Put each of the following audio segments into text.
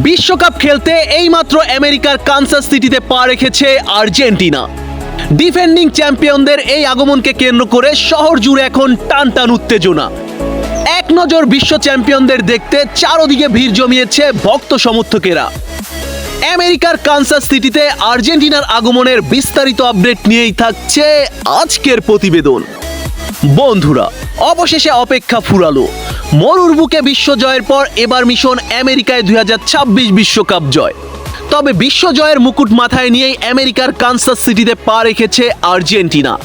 বিশ্বকাপ খেলতে এইমাত্র আমেরিকার কানসাস সিটিতে পা রেখেছে আর্জেন্টিনা। ডিফেন্ডিং চ্যাম্পিয়নদের এই আগমনকে কেন্দ্র করে শহর জুড়ে এখন টান টান উত্তেজনা। এক নজর বিশ্ব চ্যাম্পিয়নদের দেখতে চারদিকে ভিড় জমিয়েছে ভক্ত সমর্থকেরা। আমেরিকার কানসাস সিটিতে আর্জেন্টিনার আগমনের বিস্তারিত আপডেট নিয়েই থাকছে আজকের প্রতিবেদন। বন্ধুরা, অবশেষে অপেক্ষা ফুরালো। মরুর বুকে বিশ্ব জয়ের পর এবার মিশন আমেরিকায় 2026 বিশ্বকাপ জয়। তবে বিশ্ব জয়ের মুকুট মাথায় নিয়েই আমেরিকার কানসাস সিটিতে পা রেখেছে আর্জেন্টিনা।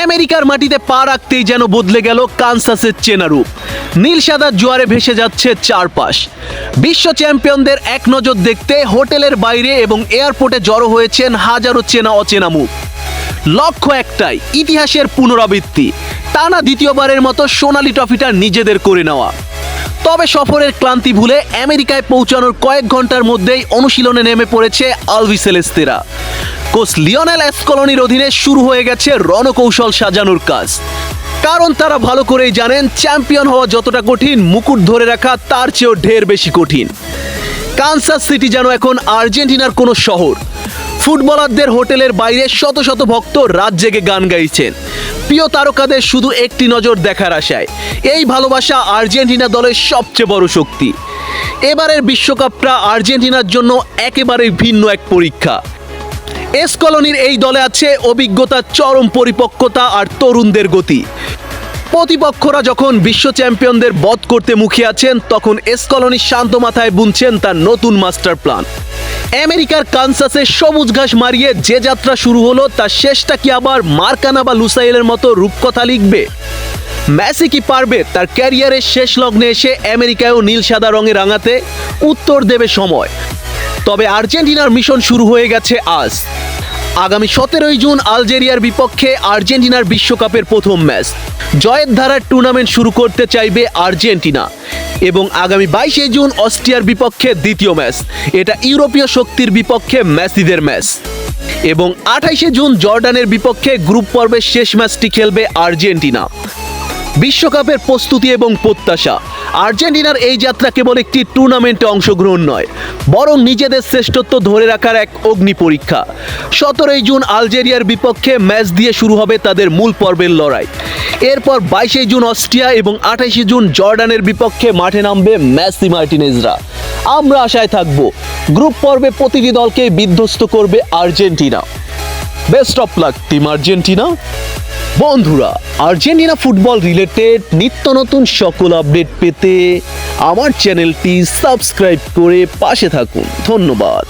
আমেরিকার মাটিতে পা রাখতেই যেন বদলে গেল কানসাসের চেনা রূপ। নীল সাদার জোয়ারে ভেসে যাচ্ছে চারপাশ। বিশ্ব চ্যাম্পিয়নদের এক নজর দেখতে হোটেলের বাইরে এবং এয়ারপোর্টে জড়ো হয়েছেন হাজারো চেনা অচেনা মুখ। লক্ষ্য একটাই, ইতিহাসের পুনরাবৃত্তি, টানা দ্বিতীয়বারের মতো সোনালী ট্রফিটা নিজেদের করে নেওয়া। তবে সফরের ক্লান্তি ভুলে আমেরিকায় পৌঁছানোর কয়েক ঘন্টার মধ্যেই অনুশীলনে নেমে পড়েছে আলবিসেলেস্তেরা। কোচ লিওনেল স্কলোনির অধীনে শুরু হয়ে গেছে রণকৌশল সাজানোর কাজ। কারণ তারা ভালো করেই জানেন, চ্যাম্পিয়ন হওয়া যতটা কঠিন, মুকুট ধরে রাখা তার চেয়েও ঢের বেশি কঠিন। কানসাস সিটি যেন এখন আর্জেন্টিনার কোনো শহর। ফুটবলারদের হোটেলের বাইরে শত শত ভক্ত রাত জেগে গান গাইছেন, প্রিয় তারকাদের শুধু একটি নজর দেখার আশায়। এই ভালোবাসা আর্জেন্টিনা দলের সবচেয়ে বড় শক্তি। এবারের বিশ্বকাপটা আর্জেন্টিনার জন্য একেবারেই ভিন্ন এক পরীক্ষা। স্কলোনির এই দলে আছে অভিজ্ঞতা, চরম পরিপক্কতা আর তরুণদের গতি। প্রতিপক্ষরা যখন বিশ্ব চ্যাম্পিয়নদের বধ করতে মুখিয়ে আছেন, তখন স্কলোনি শান্ত মাথায় বুনছেন তার নতুন মাস্টার প্ল্যান। আমেরিকার কানসাসে সবুজ ঘাস মারিয়ে যে যাত্রা শুরু হলো, তার শেষটা কি আবার মার্কানা বা লুসাইলের মতো রূপকথা লিখবে? মেসি কি পারবে তার ক্যারিয়ারের শেষ লগ্নে এসে আমেরিকায়ও নীল সাদা রঙে রাঙাতে? উত্তর দেবে সময়। তবে আর্জেন্টিনার মিশন শুরু হয়ে গেছে আজ। আগামী 17 জুন আলজেরিয়ার বিপক্ষে আর্জেন্টিনার বিশ্বকাপের প্রথম ম্যাচ। জয়ের ধারার টুর্নামেন্ট শুরু করতে চাইবে আর্জেন্টিনা। এবং আগামী 22 জুন অস্ট্রিয়ার বিপক্ষে দ্বিতীয় ম্যাচ। এটা ইউরোপীয় শক্তির বিপক্ষে মেসিদের ম্যাচ। এবং 28 জুন জর্ডানের বিপক্ষে গ্রুপ পর্বের শেষ ম্যাচটি খেলবে আর্জেন্টিনা। বিশ্বকাপের প্রস্তুতি এবং প্রত্যাশা। আর্জেন্টিনার এই যাত্রা কেবল একটি টুর্নামেন্টে অংশগ্রহণ নয়, বরং নিজেদের শ্রেষ্ঠত্ব ধরে রাখার এক অগ্নি পরীক্ষা। 17 জুন আলজেরিয়ার বিপক্ষে ম্যাচ দিয়ে শুরু হবে তাদের মূল পর্বের লড়াই। এরপর 22 জুন অস্ট্রিয়া এবং 28 জুন জর্ডানের বিপক্ষে মাঠে নামবে মেসি মার্টিনেজরা। আমরা আশায় থাকব, গ্রুপ পর্বে প্রতিটি দলকে বিধ্বস্ত করবে Argentina. Best of luck team Argentina. বন্ধুরা, আর্জেন্টিনা ফুটবল রিলেটেড নিত্য নতুন সকল আপডেট পেতে আমার চ্যানেলটি সাবস্ক্রাইব করে পাশে থাকুন। ধন্যবাদ।